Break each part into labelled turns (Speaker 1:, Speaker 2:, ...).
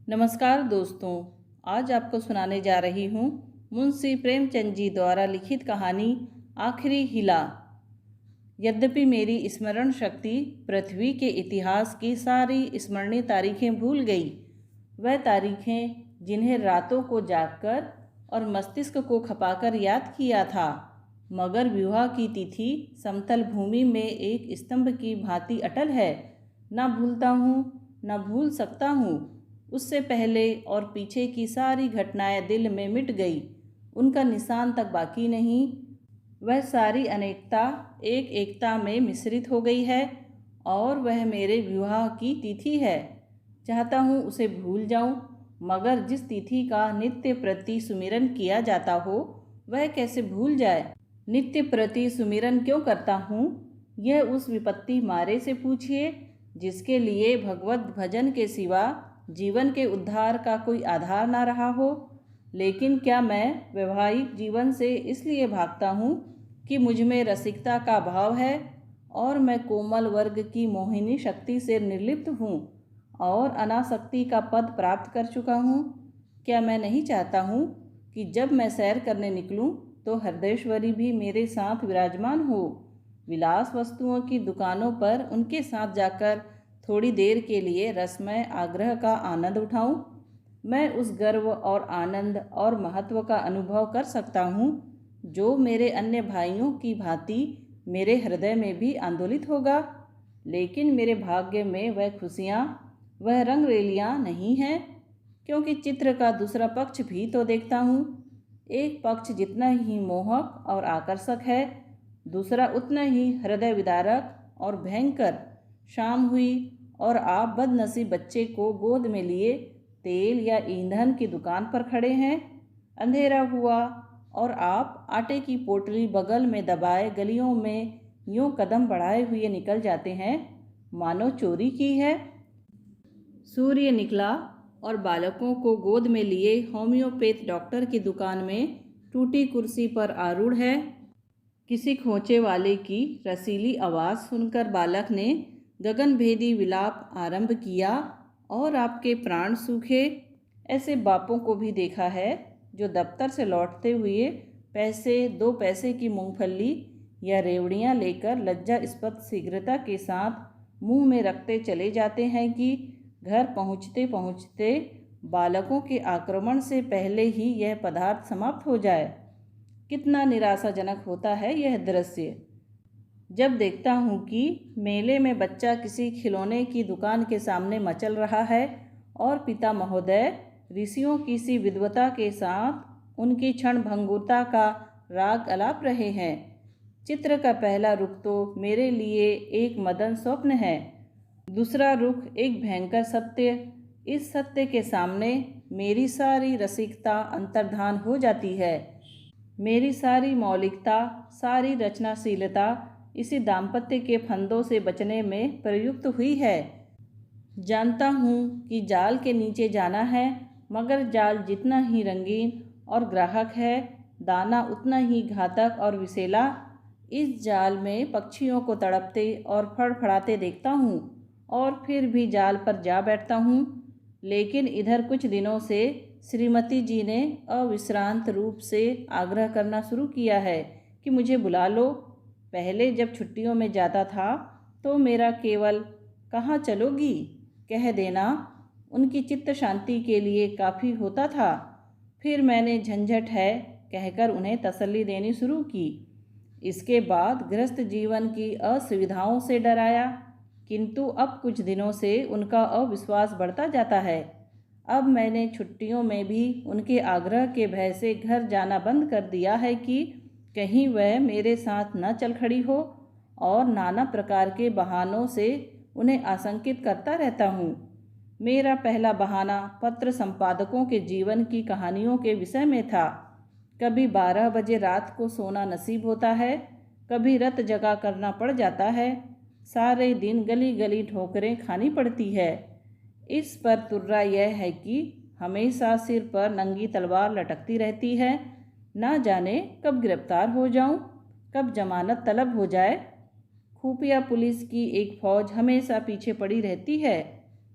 Speaker 1: नमस्कार दोस्तों, आज आपको सुनाने जा रही हूँ मुंशी प्रेमचंद जी द्वारा लिखित कहानी आखिरी हिला। यद्यपि मेरी स्मरण शक्ति पृथ्वी के इतिहास की सारी स्मरणीय तारीखें भूल गई, वह तारीखें जिन्हें रातों को जागकर और मस्तिष्क को खपाकर याद किया था, मगर विवाह की तिथि समतल भूमि में एक स्तंभ की भांति अटल है। ना भूलता हूँ, ना भूल सकता हूँ। उससे पहले और पीछे की सारी घटनाएं दिल में मिट गई, उनका निशान तक बाकी नहीं। वह सारी अनेकता एक एकता में मिश्रित हो गई है और वह मेरे विवाह की तिथि है। चाहता हूँ उसे भूल जाऊँ, मगर जिस तिथि का नित्य प्रति सुमिरन किया जाता हो वह कैसे भूल जाए। नित्य प्रति सुमिरन क्यों करता हूँ, यह उस विपत्ति मारे से पूछिए जिसके लिए भगवत भजन के सिवा जीवन के उद्धार का कोई आधार ना रहा हो। लेकिन क्या मैं वैवाहिक जीवन से इसलिए भागता हूँ कि मुझ में रसिकता का भाव है और मैं कोमल वर्ग की मोहिनी शक्ति से निर्लिप्त हूँ और अनासक्ति का पद प्राप्त कर चुका हूँ। क्या मैं नहीं चाहता हूँ कि जब मैं सैर करने निकलूँ तो हृदयेश्वरी भी मेरे साथ विराजमान हो, विलास वस्तुओं की दुकानों पर उनके साथ जाकर थोड़ी देर के लिए रसमय आग्रह का आनंद उठाऊं। मैं उस गर्व और आनंद और महत्व का अनुभव कर सकता हूँ जो मेरे अन्य भाइयों की भांति मेरे हृदय में भी आंदोलित होगा। लेकिन मेरे भाग्य में वह खुशियाँ, वह रंगरेलियाँ नहीं हैं, क्योंकि चित्र का दूसरा पक्ष भी तो देखता हूँ। एक पक्ष जितना ही मोहक और आकर्षक है, दूसरा उतना ही हृदय विदारक और भयंकर। शाम हुई और आप बदनसीब बच्चे को गोद में लिए तेल या ईंधन की दुकान पर खड़े हैं। अंधेरा हुआ और आप आटे की पोटली बगल में दबाए गलियों में यूं कदम बढ़ाए हुए निकल जाते हैं मानो चोरी की है। सूर्य निकला और बालकों को गोद में लिए होम्योपैथ डॉक्टर की दुकान में टूटी कुर्सी पर आरूढ़ है। किसी खोचे वाले की रसीली आवाज़ सुनकर बालक ने गगनभेदी विलाप आरंभ किया और आपके प्राण सूखे। ऐसे बापों को भी देखा है जो दफ्तर से लौटते हुए दो पैसे की मूंगफली या रेवड़ियां लेकर लज्जास्पद शीघ्रता के साथ मुंह में रखते चले जाते हैं कि घर पहुंचते पहुंचते बालकों के आक्रमण से पहले ही यह पदार्थ समाप्त हो जाए। कितना निराशाजनक होता है यह दृश्य जब देखता हूँ कि मेले में बच्चा किसी खिलौने की दुकान के सामने मचल रहा है और पिता महोदय ऋषियों की सी विद्वता के साथ उनकी क्षण भंगुरता का राग अलाप रहे हैं। चित्र का पहला रुख तो मेरे लिए एक मदन स्वप्न है, दूसरा रुख एक भयंकर सत्य। इस सत्य के सामने मेरी सारी रसिकता अंतर्धान हो जाती है, मेरी सारी मौलिकता, सारी रचनाशीलता इसी दाम्पत्य के फंदों से बचने में प्रयुक्त हुई है। जानता हूँ कि जाल के नीचे जाना है, मगर जाल जितना ही रंगीन और ग्राहक है, दाना उतना ही घातक और विषैला। इस जाल में पक्षियों को तड़पते और फड़फड़ाते देखता हूँ और फिर भी जाल पर जा बैठता हूँ। लेकिन इधर कुछ दिनों से श्रीमती जी ने अविश्रांत रूप से आग्रह करना शुरू किया है कि मुझे बुला लो। पहले जब छुट्टियों में जाता था तो मेरा केवल कहाँ चलोगी कह देना उनकी चित्त शांति के लिए काफ़ी होता था। फिर मैंने झंझट है कहकर उन्हें तसल्ली देनी शुरू की। इसके बाद गृहस्थ जीवन की असुविधाओं से डराया, किंतु अब कुछ दिनों से उनका अविश्वास बढ़ता जाता है। अब मैंने छुट्टियों में भी उनके आग्रह के भय से घर जाना बंद कर दिया है कि कहीं वह मेरे साथ न चल खड़ी हो, और नाना प्रकार के बहानों से उन्हें आशंकित करता रहता हूँ। मेरा पहला बहाना पत्र संपादकों के जीवन की कहानियों के विषय में था। कभी 12 बजे रात को सोना नसीब होता है, कभी रत जगा करना पड़ जाता है, सारे दिन गली गली ठोकरें खानी पड़ती है। इस पर तुर्रा यह है कि हमेशा सिर पर नंगी तलवार लटकती रहती है। ना जाने कब गिरफ्तार हो जाऊं, कब जमानत तलब हो जाए। खुफिया पुलिस की एक फौज हमेशा पीछे पड़ी रहती है।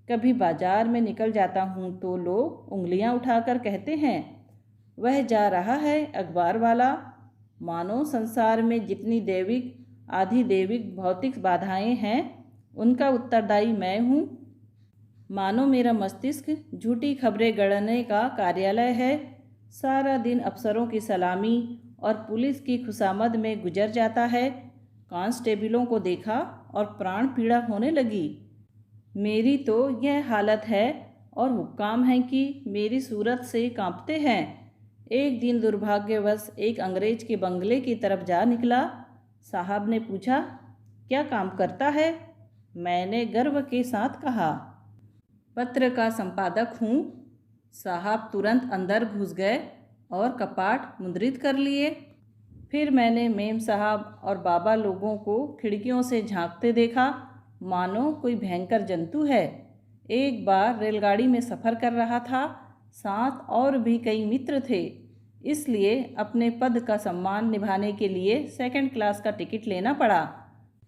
Speaker 1: कभी बाजार में निकल जाता हूँ तो लोग उंगलियाँ उठाकर कहते हैं, वह जा रहा है अखबार वाला। मानो संसार में जितनी दैविक आधिदैविक भौतिक बाधाएं हैं, उनका उत्तरदायी मैं हूँ। मानो मेरा मस्तिष्क झूठी खबरें गढ़ने का कार्यालय है। सारा दिन अफसरों की सलामी और पुलिस की खुशामद में गुजर जाता है। कांस्टेबलों को देखा और प्राण पीड़ा होने लगी। मेरी तो यह हालत है और हुक्काम है कि मेरी सूरत से कांपते हैं। एक दिन दुर्भाग्यवश एक अंग्रेज के बंगले की तरफ जा निकला। साहब ने पूछा, क्या काम करता है? मैंने गर्व के साथ कहा, पत्र का संपादक हूँ। साहब तुरंत अंदर घुस गए और कपाट मुद्रित कर लिए। फिर मैंने मेम साहब और बाबा लोगों को खिड़कियों से झांकते देखा, मानो कोई भयंकर जंतु है। एक बार रेलगाड़ी में सफ़र कर रहा था, साथ और भी कई मित्र थे, इसलिए अपने पद का सम्मान निभाने के लिए सेकंड क्लास का टिकट लेना पड़ा।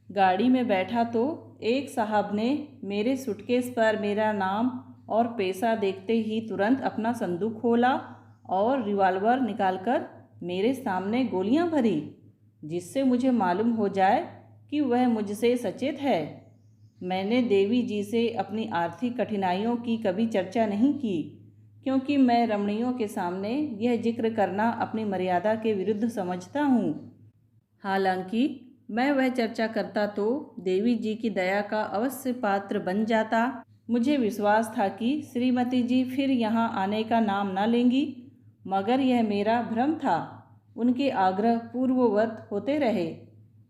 Speaker 1: गाड़ी में बैठा तो एक साहब ने मेरे सूटकेस पर मेरा नाम और पैसा देखते ही तुरंत अपना संदूक खोला और रिवॉल्वर निकालकर मेरे सामने गोलियां भरी, जिससे मुझे मालूम हो जाए कि वह मुझसे सचेत है। मैंने देवी जी से अपनी आर्थिक कठिनाइयों की कभी चर्चा नहीं की, क्योंकि मैं रमणियों के सामने यह जिक्र करना अपनी मर्यादा के विरुद्ध समझता हूँ। हालांकि मैं वह चर्चा करता तो देवी जी की दया का अवश्य पात्र बन जाता। मुझे विश्वास था कि श्रीमती जी फिर यहाँ आने का नाम न लेंगी, मगर यह मेरा भ्रम था। उनके आग्रह पूर्ववत होते रहे।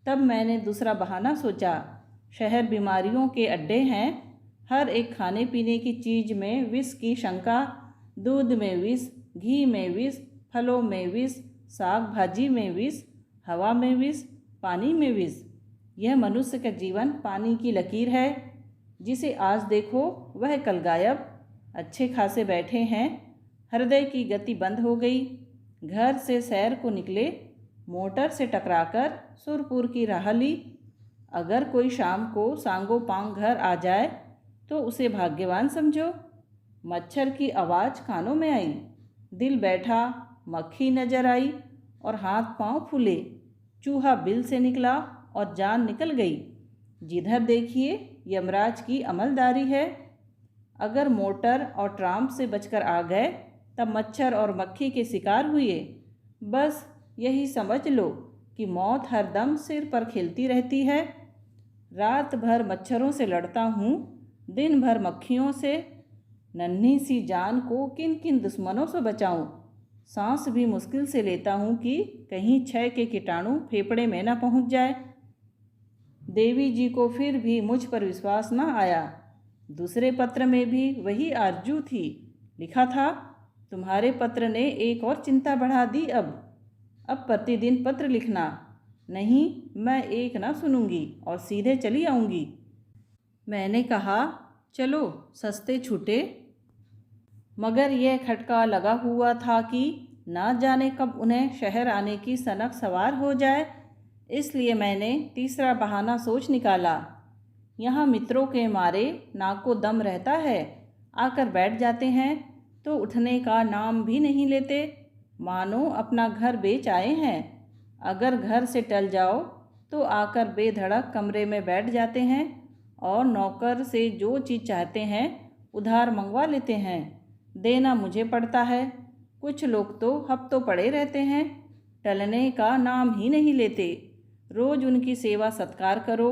Speaker 1: तब मैंने दूसरा बहाना सोचा। शहर बीमारियों के अड्डे हैं। हर एक खाने पीने की चीज़ में विष की शंका। दूध में विष, घी में विष, फलों में विष, साग भाजी में विष, हवा में विष, पानी में विष। यह मनुष्य का जीवन पानी की लकीर है। जिसे आज देखो वह कल गायब। अच्छे खासे बैठे हैं, हृदय की गति बंद हो गई। घर से सैर को निकले, मोटर से टकराकर सुरपुर की राह ली। अगर कोई शाम को सांगो पांग घर आ जाए तो उसे भाग्यवान समझो। मच्छर की आवाज़ कानों में आई, दिल बैठा, मक्खी नजर आई और हाथ पांव फूले। चूहा बिल से निकला और जान निकल गई। जिधर देखिए यमराज की अमलदारी है। अगर मोटर और ट्राम से बचकर आ गए तब मच्छर और मक्खी के शिकार हुए। बस यही समझ लो कि मौत हर दम सिर पर खेलती रहती है। रात भर मच्छरों से लड़ता हूँ, दिन भर मक्खियों से। नन्ही सी जान को किन किन दुश्मनों से बचाऊं। सांस भी मुश्किल से लेता हूँ कि कहीं क्षय के कीटाणु फेफड़े में न पहुँच जाए। देवी जी को फिर भी मुझ पर विश्वास न आया। दूसरे पत्र में भी वही आरजू थी। लिखा था, तुम्हारे पत्र ने एक और चिंता बढ़ा दी। अब प्रतिदिन पत्र लिखना। नहीं, मैं एक ना सुनूंगी और सीधे चली आऊँगी। मैंने कहा, चलो सस्ते छूटे। मगर यह खटका लगा हुआ था कि ना जाने कब उन्हें शहर आने की सनक सवार हो जाए। इसलिए मैंने तीसरा बहाना सोच निकाला। यहाँ मित्रों के मारे नाक को दम रहता है। आकर बैठ जाते हैं तो उठने का नाम भी नहीं लेते, मानो अपना घर बेच आए हैं। अगर घर से टल जाओ तो आकर बेधड़क कमरे में बैठ जाते हैं और नौकर से जो चीज़ चाहते हैं उधार मंगवा लेते हैं। देना मुझे पड़ता है। कुछ लोग तो हफ्तों पड़े रहते हैं, टलने का नाम ही नहीं लेते। रोज़ उनकी सेवा सत्कार करो,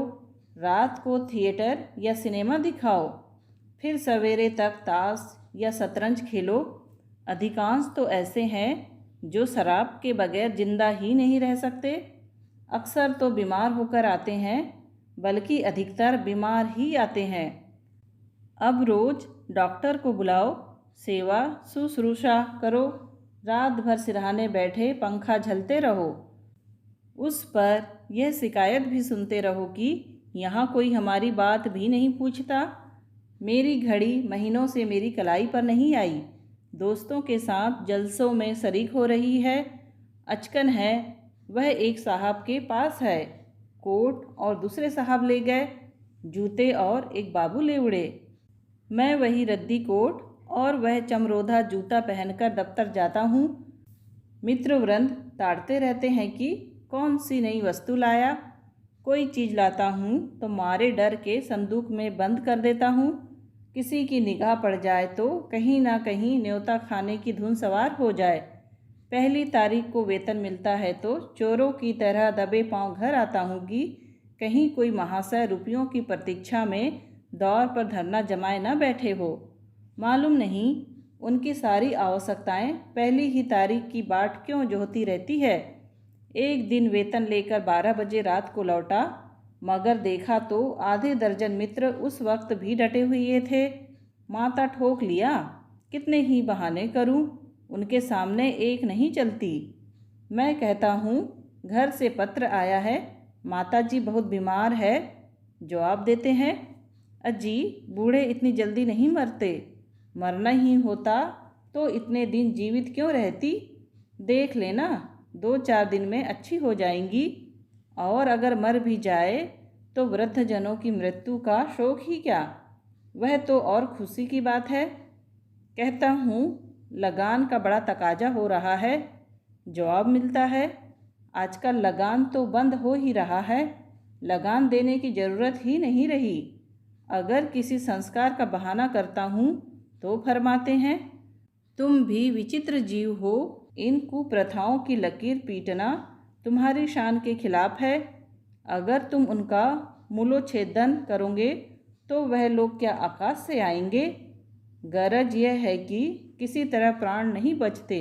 Speaker 1: रात को थिएटर या सिनेमा दिखाओ, फिर सवेरे तक ताश या शतरंज खेलो। अधिकांश तो ऐसे हैं जो शराब के बगैर जिंदा ही नहीं रह सकते। अक्सर तो बीमार होकर आते हैं, बल्कि अधिकतर बीमार ही आते हैं। अब रोज़ डॉक्टर को बुलाओ, सेवा शुश्रूषा करो, रात भर सिरहाने बैठे पंखा झलते रहो। उस पर यह शिकायत भी सुनते रहो कि यहाँ कोई हमारी बात भी नहीं पूछता। मेरी घड़ी महीनों से मेरी कलाई पर नहीं आई। दोस्तों के साथ जलसों में शरीक हो रही है। अचकन है, वह एक साहब के पास है। कोट और दूसरे साहब ले गए, जूते और एक बाबू ले उड़े। मैं वही रद्दी कोट और वह चमरोधा जूता पहनकर दफ्तर जाता हूँ। मित्रवृंद ताड़ते रहते हैं कि कौन सी नई वस्तु लाया। कोई चीज़ लाता हूँ तो मारे डर के संदूक में बंद कर देता हूँ। किसी की निगाह पड़ जाए तो कहीं ना कहीं न्योता खाने की धुन सवार हो जाए। 1 तारीख को वेतन मिलता है तो चोरों की तरह दबे पांव घर आता हूँ कि कहीं कोई महाशय रुपयों की प्रतीक्षा में दौर पर धरना जमाए न बैठे हो। मालूम नहीं उनकी सारी आवश्यकताएं 1 तारीख की बाट क्यों जोहती रहती है। एक दिन वेतन लेकर 12 बजे रात को लौटा, मगर देखा तो आधे दर्जन मित्र उस वक्त भी डटे हुए थे। माथा ठोक लिया, कितने ही बहाने करूं, उनके सामने एक नहीं चलती। मैं कहता हूँ घर से पत्र आया है, माताजी बहुत बीमार है। जवाब देते हैं, अजी बूढ़े इतनी जल्दी नहीं मरते, मरना ही होता तो इतने दिन जीवित क्यों रहती। देख लेना 2-4 दिन में अच्छी हो जाएंगी, और अगर मर भी जाए तो वृद्धजनों की मृत्यु का शोक ही क्या, वह तो और खुशी की बात है। कहता हूँ लगान का बड़ा तकाजा हो रहा है। जवाब मिलता है, आजकल लगान तो बंद हो ही रहा है, लगान देने की ज़रूरत ही नहीं रही। अगर किसी संस्कार का बहाना करता हूँ तो फरमाते हैं, तुम भी विचित्र जीव हो, इन कुप्रथाओं की लकीर पीटना तुम्हारी शान के खिलाफ है। अगर तुम उनका मूलोच्छेदन करोगे तो वह लोग क्या आकाश से आएंगे। गरज यह है कि किसी तरह प्राण नहीं बचते।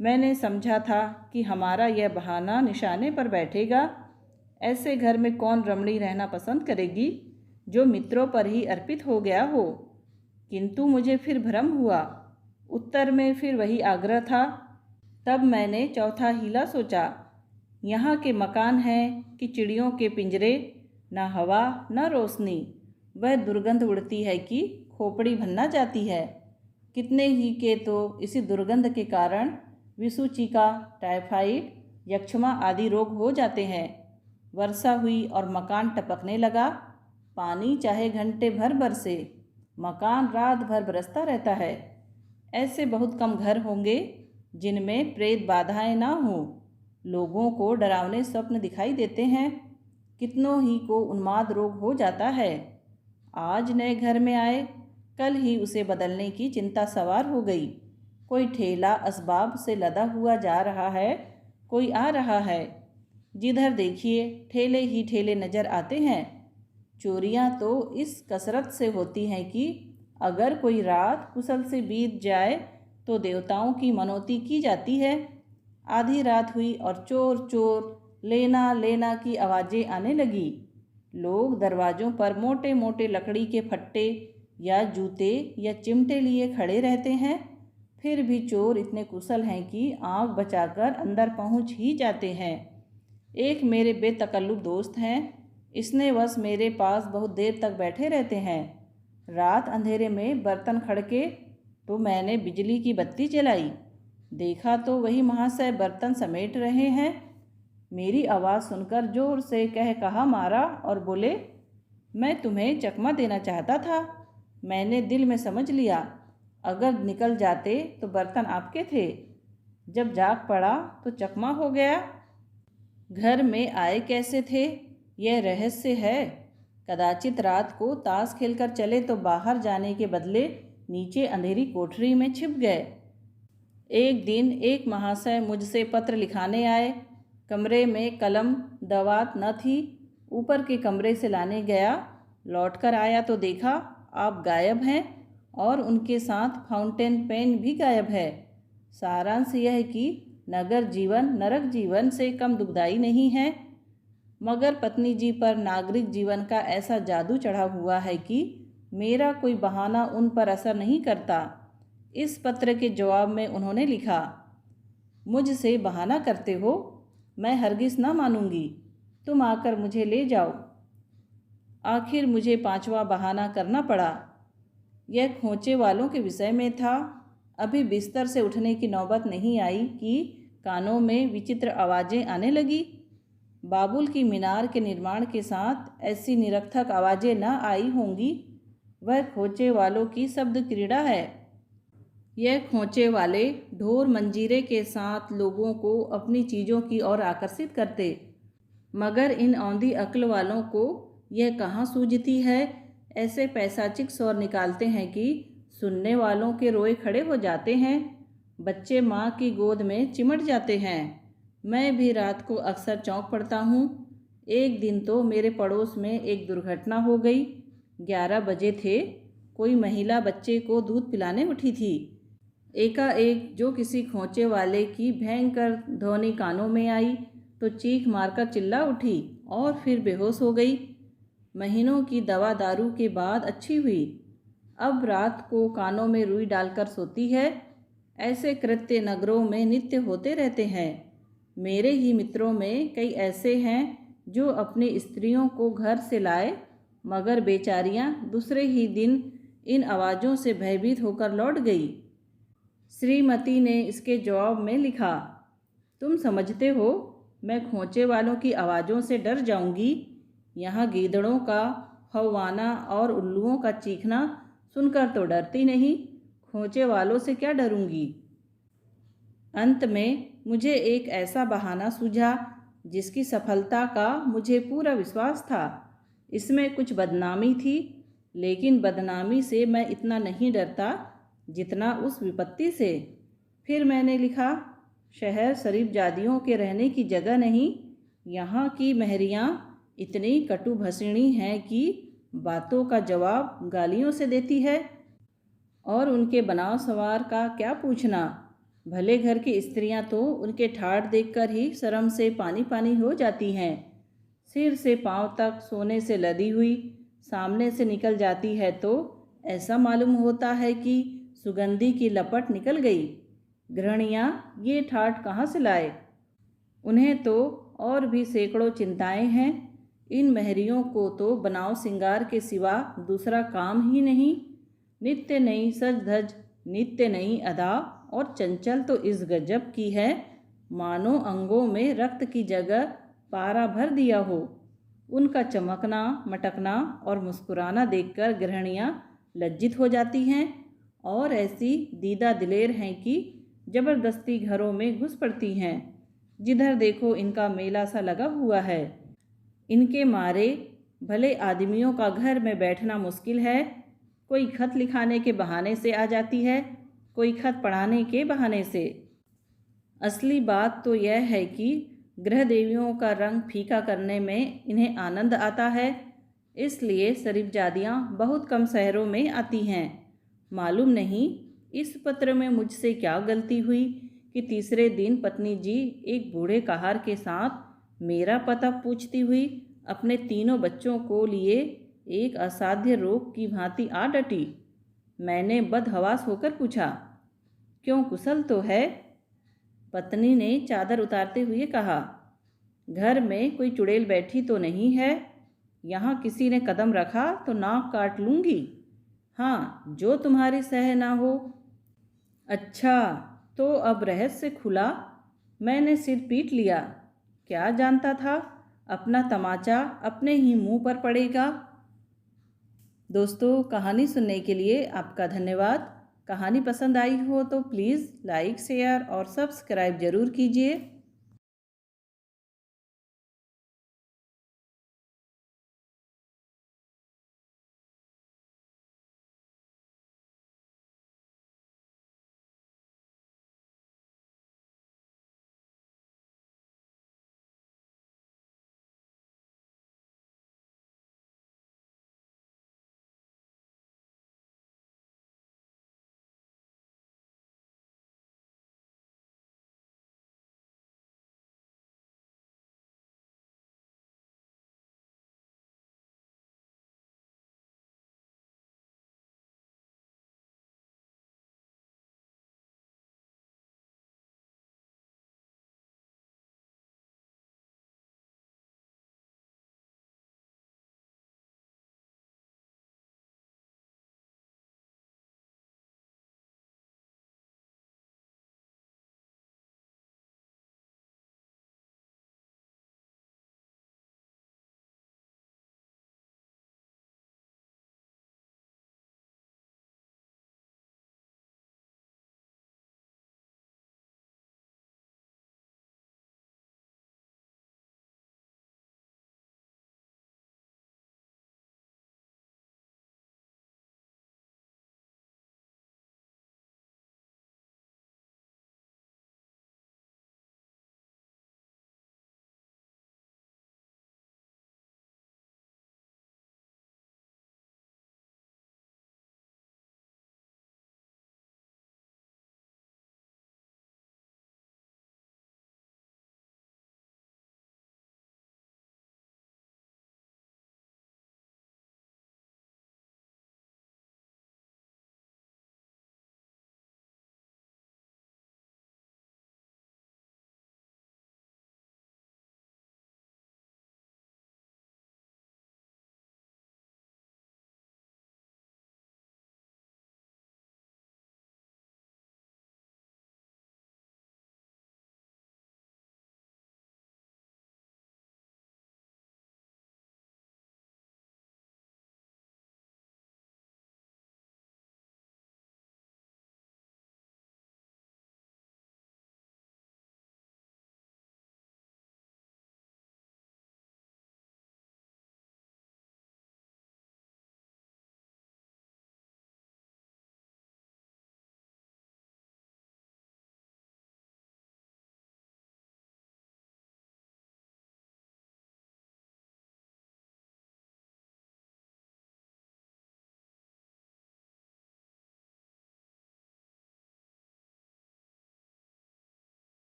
Speaker 1: मैंने समझा था कि हमारा यह बहाना निशाने पर बैठेगा। ऐसे घर में कौन रमणी रहना पसंद करेगी जो मित्रों पर ही अर्पित हो गया हो। किंतु मुझे फिर भ्रम हुआ। उत्तर में फिर वही आग्रह था। तब मैंने चौथा हीला सोचा। यहाँ के मकान हैं कि चिड़ियों के पिंजरे, न हवा न रोशनी। वह दुर्गंध उड़ती है कि खोपड़ी भन्ना जाती है। कितने ही के तो इसी दुर्गंध के कारण विसूचिका, टाइफाइड, यक्षमा आदि रोग हो जाते हैं। वर्षा हुई और मकान टपकने लगा। पानी चाहे घंटे भर बरसे, मकान रात भर बरसता रहता है। ऐसे बहुत कम घर होंगे जिनमें प्रेत बाधाएं ना हों। लोगों को डरावने स्वप्न दिखाई देते हैं। कितनों ही को उन्माद रोग हो जाता है। आज नए घर में आए, कल ही उसे बदलने की चिंता सवार हो गई। कोई ठेला असबाब से लदा हुआ जा रहा है, कोई आ रहा है। जिधर देखिए ठेले ही ठेले नज़र आते हैं। चोरियां तो इस कसरत से होती हैं कि अगर कोई रात कुशल से बीत जाए तो देवताओं की मनौती की जाती है। आधी रात हुई और चोर चोर लेना लेना की आवाज़ें आने लगी। लोग दरवाज़ों पर मोटे मोटे लकड़ी के फट्टे या जूते या चिमटे लिए खड़े रहते हैं। फिर भी चोर इतने कुशल हैं कि आँख बचाकर अंदर पहुंच ही जाते हैं। एक मेरे बेतकल्लुफ़ दोस्त हैं, इसने बस मेरे पास बहुत देर तक बैठे रहते हैं। रात अंधेरे में बर्तन खड़के तो मैंने बिजली की बत्ती जलाई। देखा तो वही महाशय बर्तन समेट रहे हैं। मेरी आवाज़ सुनकर जोर से कहा मारा और बोले, मैं तुम्हें चकमा देना चाहता था। मैंने दिल में समझ लिया, अगर निकल जाते तो बर्तन आपके थे। जब जाग पड़ा तो चकमा हो गया। घर में आए कैसे थे यह रहस्य है। कदाचित रात को ताश खेलकर चले तो बाहर जाने के बदले नीचे अंधेरी कोठरी में छिप गए। एक दिन एक महाशय मुझसे पत्र लिखाने आए। कमरे में कलम दवात न थी। ऊपर के कमरे से लाने गया। लौटकर आया तो देखा आप गायब हैं और उनके साथ फाउंटेन पेन भी गायब है। सारांश यह है कि नगर जीवन नरक जीवन से कम दुखदाई नहीं है, मगर पत्नी जी पर नागरिक जीवन का ऐसा जादू चढ़ा हुआ है कि मेरा कोई बहाना उन पर असर नहीं करता। इस पत्र के जवाब में उन्होंने लिखा, मुझसे बहाना करते हो, मैं हरगिज़ ना मानूंगी, तुम आकर मुझे ले जाओ। आखिर मुझे 5वां बहाना करना पड़ा। यह खोचे वालों के विषय में था। अभी बिस्तर से उठने की नौबत नहीं आई कि कानों में विचित्र आवाज़ें आने लगी। बाबुल की मीनार के निर्माण के साथ ऐसी निरर्थक आवाज़ें न आई होंगी। वह खोचे वालों की शब्द क्रीड़ा है। यह खोचे वाले ढोर मंजीरे के साथ लोगों को अपनी चीज़ों की ओर आकर्षित करते, मगर इन औंधी अक्ल वालों को यह कहाँ सूझती है। ऐसे पैशाचिक स्वर निकालते हैं कि सुनने वालों के रोए खड़े हो जाते हैं। बच्चे माँ की गोद में चिमट जाते हैं। मैं भी रात को अक्सर चौंक पड़ता हूँ। एक दिन तो मेरे पड़ोस में एक दुर्घटना हो गई। 11 बजे थे। कोई महिला बच्चे को दूध पिलाने उठी थी। एकाएक जो किसी खोचे वाले की भयंकर ध्वनि कानों में आई तो चीख मारकर चिल्ला उठी और फिर बेहोश हो गई। महीनों की दवा दारू के बाद अच्छी हुई। अब रात को कानों में रुई डालकर सोती है। ऐसे कृत्य नगरों में नित्य होते रहते हैं। मेरे ही मित्रों में कई ऐसे हैं जो अपनी स्त्रियों को घर से लाए, मगर बेचारियां दूसरे ही दिन इन आवाज़ों से भयभीत होकर लौट गई। श्रीमती ने इसके जवाब में लिखा, तुम समझते हो मैं खोचे वालों की आवाज़ों से डर जाऊंगी। यहाँ गीदड़ों का हौवाना और उल्लुओं का चीखना सुनकर तो डरती नहीं, खोचे वालों से क्या डरूंगी। अंत में मुझे एक ऐसा बहाना सूझा जिसकी सफलता का मुझे पूरा विश्वास था। इसमें कुछ बदनामी थी, लेकिन बदनामी से मैं इतना नहीं डरता जितना उस विपत्ति से। फिर मैंने लिखा, शहर शरीफजादियों के रहने की जगह नहीं। यहाँ की महरियाँ इतनी कटुभषिणी हैं कि बातों का जवाब गालियों से देती है, और उनके बनाव सवार का क्या पूछना। भले घर की स्त्रियां तो उनके ठाठ देखकर ही शर्म से पानी पानी हो जाती हैं। सिर से पांव तक सोने से लदी हुई सामने से निकल जाती है तो ऐसा मालूम होता है कि सुगंधी की लपट निकल गई। गृहणियाँ ये ठाठ कहाँ से लाए? उन्हें तो और भी सैकड़ों चिंताएं हैं। इन महरियों को तो बनाव सिंगार के सिवा दूसरा काम ही नहीं। नित्य नई सज धज, नित्य नई अदा, और चंचल तो इस गजब की है मानो अंगों में रक्त की जगह पारा भर दिया हो। उनका चमकना, मटकना और मुस्कुराना देखकर गृहणियाँ लज्जित हो जाती हैं और ऐसी दीदा दिलेर हैं कि जबरदस्ती घरों में घुस पड़ती हैं। जिधर देखो इनका मेला सा लगा हुआ है। इनके मारे भले आदमियों का घर में बैठना मुश्किल है। कोई खत लिखाने के बहाने से आ जाती है, कोई खत पढ़ाने के बहाने से। असली बात तो यह है कि गृह देवियों का रंग फीका करने में इन्हें आनंद आता है। इसलिए शरीफजादियाँ बहुत कम शहरों में आती हैं। मालूम नहीं इस पत्र में मुझसे क्या गलती हुई कि तीसरे दिन पत्नी जी एक बूढ़े कहार के साथ मेरा पता पूछती हुई अपने तीनों बच्चों को लिए एक असाध्य रोग की भांति आ डटी। मैंने बदहवास होकर पूछा, क्यों, कुशल तो है? पत्नी ने चादर उतारते हुए कहा, घर में कोई चुड़ैल बैठी तो नहीं है? यहाँ किसी ने कदम रखा तो नाक काट लूँगी। हाँ, जो तुम्हारी सह ना हो। अच्छा, तो अब रहस्य खुला। मैंने सिर पीट लिया। क्या जानता था अपना तमाचा अपने ही मुंह पर पड़ेगा। दोस्तों, कहानी सुनने के लिए आपका धन्यवाद। कहानी पसंद आई हो तो प्लीज़ लाइक, शेयर और सब्सक्राइब ज़रूर कीजिए।